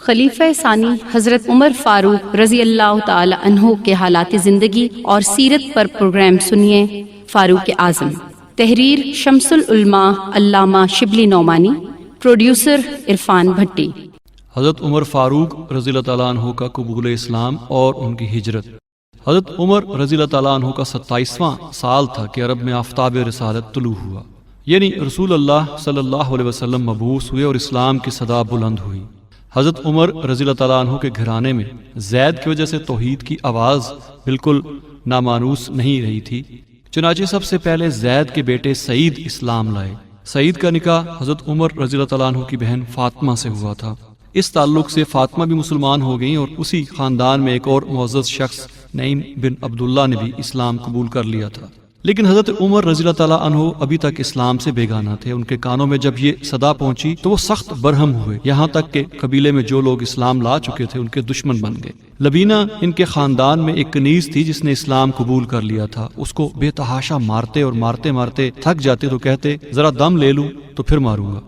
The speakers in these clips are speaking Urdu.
خلیفہ ثانی حضرت عمر فاروق رضی اللہ تعالی عنہ کے حالات زندگی اور سیرت پر پروگرام سنیے۔ فاروق اعظم، تحریر شمس العلماء علامہ شبلی نعمانی، پروڈیوسر عرفان بھٹی۔ حضرت عمر فاروق رضی اللہ تعالیٰ عنہ کا قبول اسلام اور ان کی ہجرت۔ حضرت عمر رضی اللہ تعالیٰ عنہ کا 27واں سال تھا کہ عرب میں آفتاب رسالت طلوع ہوا، یعنی رسول اللہ صلی اللہ علیہ وسلم مبعوث ہوئے اور اسلام کی صدا بلند ہوئی۔ حضرت عمر رضی اللہ تعالیٰ عنہ کے گھرانے میں زید کی وجہ سے توحید کی آواز بالکل نامانوس نہیں رہی تھی، چنانچہ سب سے پہلے زید کے بیٹے سعید اسلام لائے۔ سعید کا نکاح حضرت عمر رضی اللہ تعالیٰ عنہ کی بہن فاطمہ سے ہوا تھا۔ اس تعلق سے فاطمہ بھی مسلمان ہو گئیں اور اسی خاندان میں ایک اور معزز شخص نعیم بن عبداللہ نے بھی اسلام قبول کر لیا تھا۔ لیکن حضرت عمر رضی اللہ تعالیٰ عنہ ابھی تک اسلام سے بیگانہ تھے۔ ان کے کانوں میں جب یہ صدا پہنچی تو وہ سخت برہم ہوئے، یہاں تک کہ قبیلے میں جو لوگ اسلام لا چکے تھے ان کے دشمن بن گئے۔ لبینہ ان کے خاندان میں ایک کنیز تھی جس نے اسلام قبول کر لیا تھا۔ اس کو بے تحاشا مارتے اور مارتے مارتے تھک جاتے تو کہتے ذرا دم لے لوں تو پھر ماروں گا۔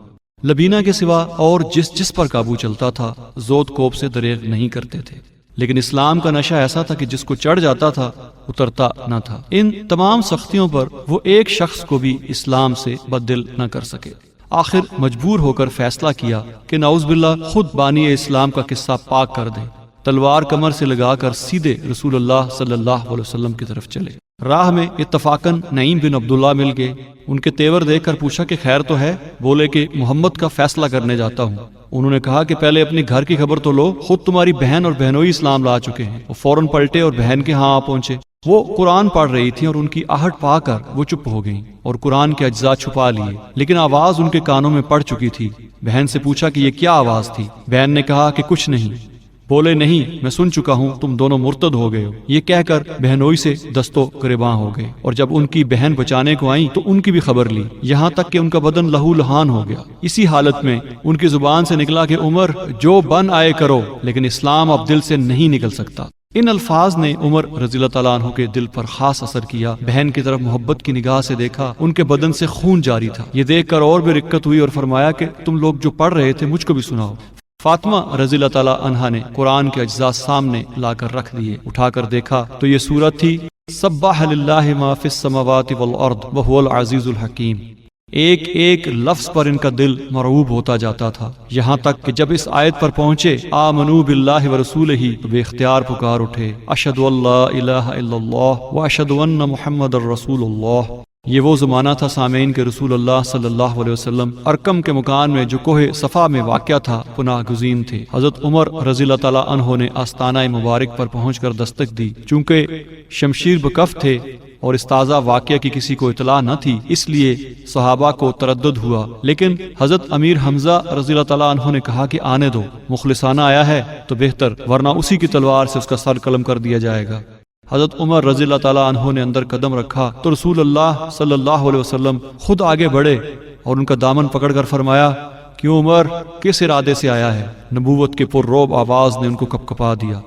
لبینہ کے سوا اور جس پر قابو چلتا تھا زود کوب سے دریغ نہیں کرتے تھے، لیکن اسلام کا نشہ ایسا تھا کہ جس کو چڑھ جاتا تھا اترتا نہ تھا۔ ان تمام سختیوں پر وہ ایک شخص کو بھی اسلام سے بدل نہ کر سکے۔ آخر مجبور ہو کر فیصلہ کیا کہ نعوذ باللہ خود بانی اسلام کا قصہ پاک کر دیں۔ تلوار کمر سے لگا کر سیدھے رسول اللہ صلی اللہ علیہ وسلم کی طرف چلے۔ راہ میں اتفاقاً نعیم بن عبداللہ مل گئے۔ ان کے تیور دیکھ کر پوچھا کہ خیر تو ہے؟ بولے کہ محمد کا فیصلہ کرنے جاتا ہوں۔ انہوں نے کہا کہ پہلے اپنی گھر کی خبر تو لو، خود تمہاری بہن اور بہنوئی اسلام لا چکے ہیں۔ وہ فوراً پلٹے اور بہن کے ہاں آ پہنچے۔ وہ قرآن پڑھ رہی تھی اور ان کی آہٹ پا کر وہ چپ ہو گئیں اور قرآن کے اجزاء چھپا لیے، لیکن آواز ان کے کانوں میں پڑ چکی تھی۔ بہن سے پوچھا کہ یہ کیا آواز تھی؟ بہن نے کہا کہ کچھ نہیں۔ بولے نہیں، میں سن چکا ہوں، تم دونوں مرتد ہو گئے ہو۔ یہ کہہ کر بہنوئی سے دستو گریباں ہو گئے، اور جب ان کی بہن بچانے کو آئیں تو ان کی بھی خبر لی، یہاں تک کہ ان کا بدن لہو لہان ہو گیا۔ اسی حالت میں ان کی زبان سے نکلا کہ عمر جو بن آئے کرو، لیکن اسلام اب دل سے نہیں نکل سکتا۔ ان الفاظ نے عمر رضی اللہ تعالیٰ عنہ کے دل پر خاص اثر کیا۔ بہن کی طرف محبت کی نگاہ سے دیکھا، ان کے بدن سے خون جاری تھا۔ یہ دیکھ کر اور بھی رکت ہوئی اور فرمایا کہ تم لوگ جو پڑھ رہے تھے مجھ کو بھی سناؤ۔ فاطمہ رضی اللہ تعالیٰ عنہا نے قرآن کے اجزاء سامنے لا کر رکھ دیے۔ اٹھا کر دیکھا تو یہ سورت تھی سبح للہ ما فی السماوات والارض وہو العزیز الحکیم۔ ایک ایک لفظ پر ان کا دل مرعوب ہوتا جاتا تھا، یہاں تک کہ جب اس آیت پر پہنچے آمنوا باللہ ورسولہ تو بے اختیار پکار اٹھے اشہد ان لا الہ الا اللہ واشہد ان محمد الرسول اللہ۔ یہ وہ زمانہ تھا سامعین کے رسول اللہ صلی اللہ علیہ وسلم ارکم کے مکان میں جو کوہ صفا میں واقع تھا پناہ گزین تھے۔ حضرت عمر رضی اللہ تعالیٰ عنہ نے آستانہ مبارک پر پہنچ کر دستک دی۔ چونکہ شمشیر بکف تھے اور اس تازہ واقعہ کی کسی کو اطلاع نہ تھی، اس لیے صحابہ کو تردد ہوا، لیکن حضرت امیر حمزہ رضی اللہ تعالیٰ عنہ نے کہا کہ آنے دو، مخلصانہ آیا ہے تو بہتر، ورنہ اسی کی تلوار سے اس کا سر قلم کر دیا جائے گا۔ حضرت عمر رضی اللہ تعالیٰ عنہ نے اندر قدم رکھا تو رسول اللہ صلی اللہ علیہ وسلم خود آگے بڑھے اور ان کا دامن پکڑ کر فرمایا کیوں عمر، کس ارادے سے آیا ہے؟ نبوت کے پر روب آواز نے ان کو کپکپا دیا۔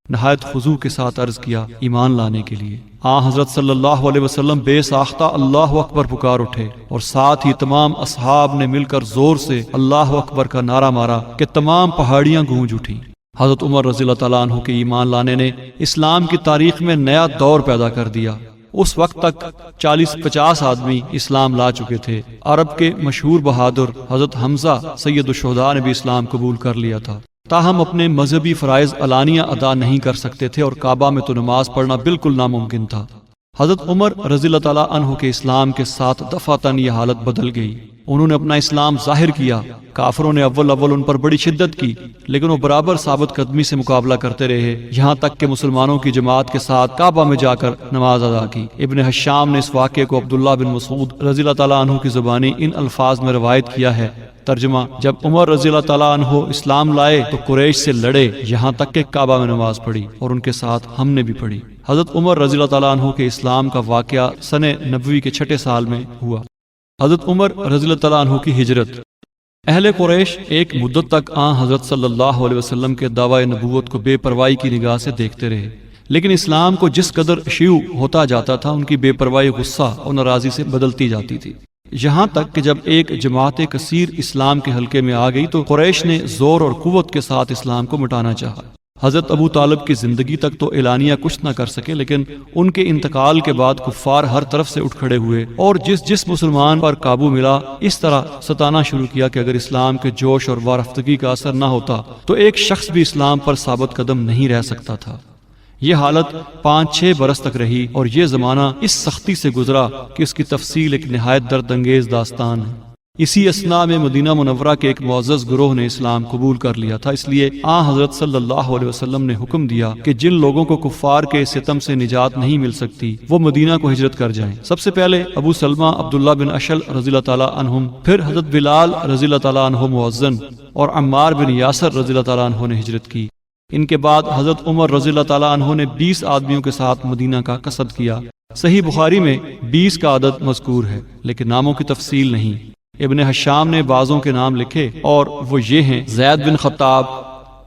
نہایت خضوع کے ساتھ عرض کیا ایمان لانے کے لیے۔ حضرت صلی اللہ علیہ وسلم بے ساختہ اللہ اکبر پکار اٹھے اور ساتھ ہی تمام اصحاب نے مل کر زور سے اللہ اکبر کا نعرہ مارا کہ تمام پہاڑیاں گونج اٹھیں۔ حضرت عمر رضی اللہ تعالیٰ عنہ کے ایمان لانے نے اسلام کی تاریخ میں نیا دور پیدا کر دیا۔ اس وقت تک 40-50 آدمی اسلام لا چکے تھے۔ عرب کے مشہور بہادر حضرت حمزہ سید الشہداء نے بھی اسلام قبول کر لیا تھا، تاہم اپنے مذہبی فرائض علانیہ ادا نہیں کر سکتے تھے اور کعبہ میں تو نماز پڑھنا بالکل ناممکن تھا۔ حضرت عمر رضی اللہ تعالیٰ عنہ کے اسلام کے ساتھ دفعتاً یہ حالت بدل گئی۔ انہوں نے اپنا اسلام ظاہر کیا، کافروں نے اول ان پر بڑی شدت کی، لیکن وہ برابر ثابت قدمی سے مقابلہ کرتے رہے، یہاں تک کہ مسلمانوں کی جماعت کے ساتھ کعبہ میں جا کر نماز ادا کی۔ ابن حشام نے اس واقعے کو عبداللہ بن مسعود رضی اللہ تعالیٰ عنہ کی زبانی ان الفاظ میں روایت کیا ہے، ترجمہ: جب عمر رضی اللہ تعالیٰ عنہ اسلام لائے تو قریش سے لڑے، یہاں تک کہ کعبہ میں نماز پڑھی اور ان کے ساتھ ہم نے بھی پڑھی۔ حضرت عمر رضی اللہ تعالیٰ عنہ کے اسلام کا واقعہ سن نبوی کے 6 سال میں ہوا۔ حضرت عمر رضی اللہ تعالیٰ عنہ کی ہجرت۔ اہل قریش ایک مدت تک حضرت صلی اللہ علیہ وسلم کے دعوی نبوت کو بے پرواہی کی نگاہ سے دیکھتے رہے، لیکن اسلام کو جس قدر شیوع ہوتا جاتا تھا ان کی بے پرواہی غصہ اور ناراضی سے بدلتی جاتی تھی۔ یہاں تک کہ جب ایک جماعت کثیر اسلام کے حلقے میں آ گئی تو قریش نے زور اور قوت کے ساتھ اسلام کو مٹانا چاہا۔ حضرت ابو طالب کی زندگی تک تو اعلانیہ کچھ نہ کر سکے، لیکن ان کے انتقال کے بعد کفار ہر طرف سے اٹھ کھڑے ہوئے اور جس مسلمان پر قابو ملا اس طرح ستانا شروع کیا کہ اگر اسلام کے جوش اور وارفتگی کا اثر نہ ہوتا تو ایک شخص بھی اسلام پر ثابت قدم نہیں رہ سکتا تھا۔ یہ حالت 5-6 برس تک رہی اور یہ زمانہ اس سختی سے گزرا کہ اس کی تفصیل ایک نہایت درد انگیز داستان ہے۔ اسی اثناء میں مدینہ منورہ کے ایک معزز گروہ نے اسلام قبول کر لیا تھا، اس لیے حضرت صلی اللہ علیہ وسلم نے حکم دیا کہ جن لوگوں کو کفار کے ستم سے نجات نہیں مل سکتی وہ مدینہ کو ہجرت کر جائیں۔ سب سے پہلے ابو سلمہ عبداللہ بن اشل رضی اللہ تعالیٰ عنہم، پھر حضرت بلال رضی اللہ تعالیٰ عنہ مؤذن اور عمار بن یاسر رضی اللہ تعالیٰ عنہ نے ہجرت کی۔ ان کے بعد حضرت عمر رضی اللہ تعالیٰ عنہ نے 20 آدمیوں کے ساتھ مدینہ کا قصد کیا۔ صحیح بخاری میں 20 کا عدد مذکور ہے لیکن ناموں کی تفصیل نہیں۔ ابن حشام نے بعضوں کے نام لکھے اور وہ یہ ہیں: زید بن خطاب،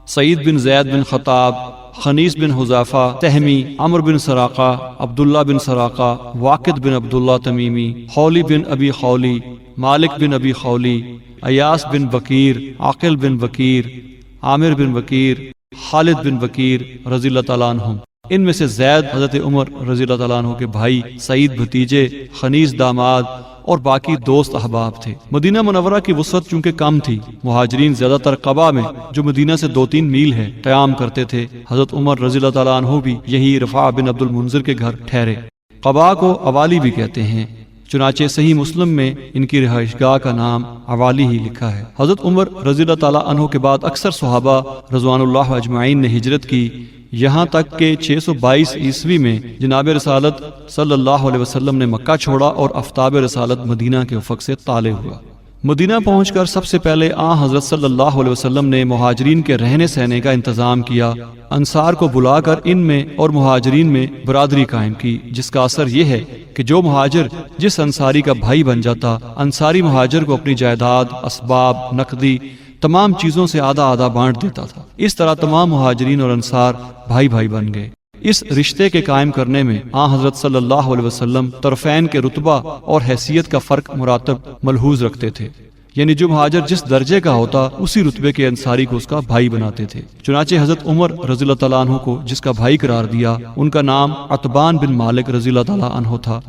سعید بن زید بن خطاب، خنیس بن حذیفہ تہمی، عمر بن سراقہ، عبداللہ بن سراقہ، واقد بن عبداللہ تمیمی، خولی بن ابی خولی، مالک بن ابی خولی، ایاس بن بکیر، عاقل بن بکیر، عامر بن بکیر، خالد بن بکیر رضی اللہ تعالیٰ عنہم۔ ان میں سے زید حضرت عمر رضی اللہ تعالیٰ عنہ کے بھائی، سعید بھتیجے، خنیس داماد اور باقی دوست احباب تھے۔ مدینہ منورہ کی وسعت چونکہ کم تھی، مہاجرین زیادہ تر قبا میں جو مدینہ سے 2-3 میل ہے قیام کرتے تھے۔ حضرت عمر رضی اللہ تعالیٰ عنہ بھی یہی رفاع بن عبد المنذر کے گھر ٹھہرے۔ قبا کو عوالی بھی کہتے ہیں، چنانچہ صحیح مسلم میں ان کی رہائش گاہ کا نام عوالی ہی لکھا ہے۔ حضرت عمر رضی اللہ تعالیٰ عنہ کے بعد اکثر صحابہ رضوان اللہ اجمعین نے ہجرت کی، یہاں تک کہ 622 عیسوی میں جناب رسالت صلی اللہ علیہ وسلم نے مکہ چھوڑا اور آفتاب رسالت مدینہ کے افق سے طالع ہوا۔ مدینہ پہنچ کر سب سے پہلے حضرت صلی اللہ علیہ وسلم نے مہاجرین کے رہنے سہنے کا انتظام کیا، انصار کو بلا کر ان میں اور مہاجرین میں برادری قائم کی، جس کا اثر یہ ہے کہ جو مہاجر جس انصاری کا بھائی بن جاتا، انصاری مہاجر کو اپنی جائیداد، اسباب، نقدی تمام چیزوں سے آدھا آدھا بانٹ دیتا تھا۔ اس طرح تمام مہاجرین اور انصار بھائی بھائی بن گئے۔ اس رشتے کے قائم کرنے میں حضرت صلی اللہ علیہ وسلم طرفین کے رتبہ اور حیثیت کا فرق مراتب ملحوظ رکھتے تھے، یعنی جو مہاجر جس درجے کا ہوتا اسی رتبے کے انصاری کو اس کا بھائی بناتے تھے۔ چنانچہ حضرت عمر رضی اللہ تعالیٰ عنہ کو جس کا بھائی قرار دیا، ان کا نام عتبان بن مالک رضی اللہ تعالیٰ عنہ تھا،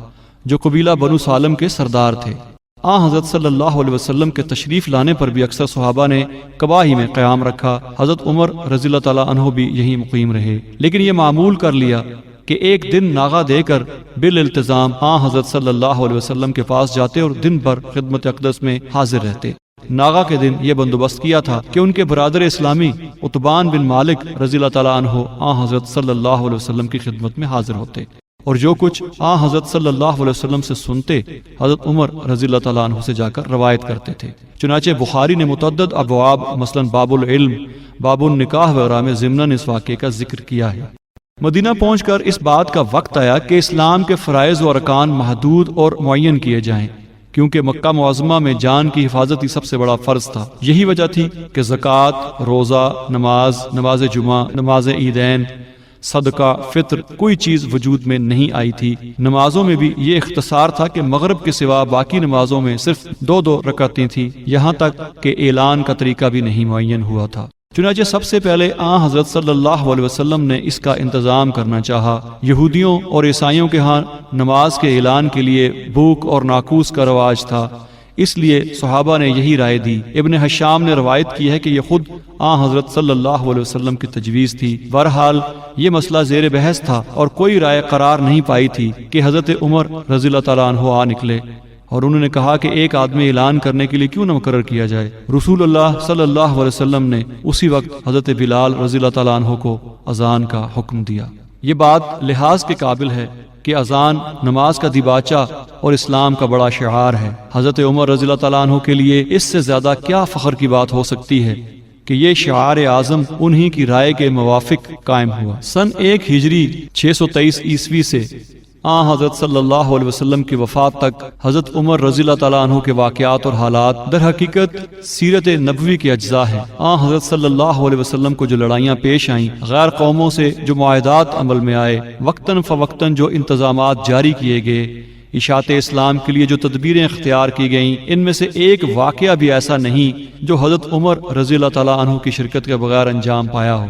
جو قبیلہ بنو سالم کے سردار تھے۔ حضرت صلی اللہ علیہ وسلم کے تشریف لانے پر بھی اکثر صحابہ نے قبا ہی میں قیام رکھا۔ حضرت عمر رضی اللہ تعالیٰ عنہ بھی یہی مقیم رہے، لیکن یہ معمول کر لیا کہ ایک دن ناغہ دے کر بالالتزام حضرت صلی اللہ علیہ وسلم کے پاس جاتے اور دن بھر خدمت اقدس میں حاضر رہتے۔ ناغہ کے دن یہ بندوبست کیا تھا کہ ان کے برادر اسلامی عتبان بن مالک رضی اللہ تعالیٰ عنہ حضرت صلی اللہ علیہ وسلم کی خدمت میں حاضر ہوتے اور جو کچھ حضرت صلی اللہ علیہ وسلم سے سنتے حضرت عمر رضی اللہ تعالیٰ عنہ سے جا کر روایت کرتے تھے۔ چنانچہ بخاری نے متعدد ابواب مثلا باب العلم، باب النکاح وغیرہ میں ضمناً اس واقعے کا ذکر کیا ہے۔ مدینہ پہنچ کر اس بات کا وقت آیا کہ اسلام کے فرائض و ارکان محدود اور معین کیے جائیں، کیونکہ مکہ معظمہ میں جان کی حفاظت ہی سب سے بڑا فرض تھا۔ یہی وجہ تھی کہ زکوٰۃ، روزہ، نماز جمعہ، نماز عیدین، صدقہ، فطر کوئی چیز وجود میں نہیں آئی تھی۔ نمازوں میں بھی یہ اختصار تھا کہ مغرب کے سوا باقی نمازوں میں صرف 2 رکعتیں تھیں، یہاں تک کہ اعلان کا طریقہ بھی نہیں معین ہوا تھا۔ چنانچہ سب سے پہلے حضرت صلی اللہ علیہ وسلم نے اس کا انتظام کرنا چاہا۔ یہودیوں اور عیسائیوں کے ہاں نماز کے اعلان کے لیے بھوک اور ناقوس کا رواج تھا، اس لیے صحابہ نے یہی رائے دی۔ ابن حشام نے روایت کی ہے کہ یہ خود حضرت صلی اللہ علیہ وسلم کی تجویز تھی۔ بہرحال یہ مسئلہ زیر بحث تھا اور کوئی رائے قرار نہیں پائی تھی کہ حضرت عمر رضی اللہ تعالیٰ عنہ نکلے، اور انہوں نے کہا کہ ایک آدمی اعلان کرنے کے لیے کیوں نہ مقرر کیا جائے۔ رسول اللہ صلی اللہ علیہ وسلم نے اسی وقت حضرت بلال رضی اللہ تعالیٰ عنہ کو اذان کا حکم دیا۔ یہ بات لحاظ کے قابل ہے کہ اذان نماز کا دیباچہ اور اسلام کا بڑا شعار ہے۔ حضرت عمر رضی اللہ تعالیٰ عنہ کے لیے اس سے زیادہ کیا فخر کی بات ہو سکتی ہے کہ یہ شعار اعظم انہی کی رائے کے موافق قائم ہوا۔ سن 1 ہجری 623 عیسوی سے حضرت صلی اللہ علیہ وسلم کی وفات تک حضرت عمر رضی اللہ تعالیٰ عنہ کے واقعات اور حالات در حقیقت سیرت نبوی کے اجزاء ہیں۔ حضرت صلی اللہ علیہ وسلم کو جو لڑائیاں پیش آئیں، غیر قوموں سے جو معاہدات عمل میں آئے، وقتاً فوقتاً جو انتظامات جاری کیے گئے، اشاعت اسلام کے لیے جو تدبیریں اختیار کی گئیں ان میں سے ایک واقعہ بھی ایسا نہیں جو حضرت عمر رضی اللہ تعالیٰ عنہ کی شرکت کے بغیر انجام پایا ہو،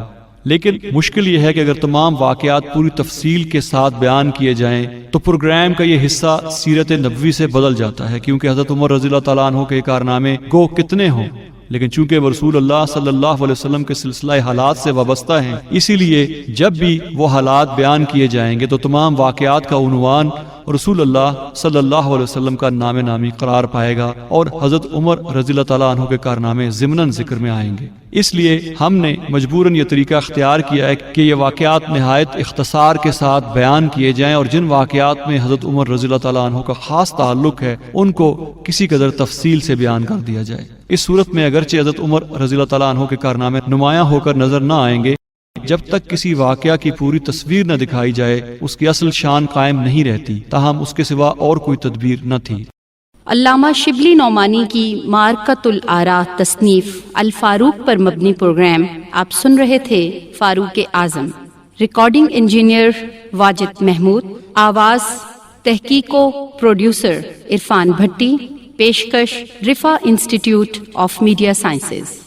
لیکن مشکل یہ ہے کہ اگر تمام واقعات پوری تفصیل کے ساتھ بیان کیے جائیں تو پروگرام کا یہ حصہ سیرت نبوی سے بدل جاتا ہے، کیونکہ حضرت عمر رضی اللہ تعالیٰ عنہ کے کارنامے گو کتنے ہوں، لیکن چونکہ وہ رسول اللہ صلی اللہ علیہ وسلم کے سلسلہ حالات سے وابستہ ہیں، اسی لیے جب بھی وہ حالات بیان کیے جائیں گے تو تمام واقعات کا عنوان رسول اللہ صلی اللہ علیہ وسلم کا نام نامی قرار پائے گا اور حضرت عمر رضی اللہ تعالیٰ عنہ کے کارنامے ضمناً ذکر میں آئیں گے۔ اس لیے ہم نے مجبوراً یہ طریقہ اختیار کیا ہے کہ یہ واقعات نہایت اختصار کے ساتھ بیان کیے جائیں اور جن واقعات میں حضرت عمر رضی اللہ تعالیٰ عنہ کا خاص تعلق ہے ان کو کسی قدر تفصیل سے بیان کر دیا جائے۔ اس صورت میں اگرچہ حضرت عمر رضی اللہ تعالیٰ عنہ کے کارنامے نمایاں ہو کر نظر نہ آئیں گے، جب تک کسی واقعہ کی پوری تصویر نہ دکھائی جائے اس کی اصل شان قائم نہیں رہتی، تاہم اس کے سوا اور کوئی تدبیر نہ تھی۔ علامہ شبلی نعمانی کی معرکۃ الآراء تصنیف الفاروق پر مبنی پروگرام آپ سن رہے تھے۔ فاروق اعظم، ریکارڈنگ انجینئر واجد محمود، آواز تحقیق و پروڈیوسر عرفان بھٹی، پیشکش رفا انسٹیٹیوٹ آف میڈیا سائنسز۔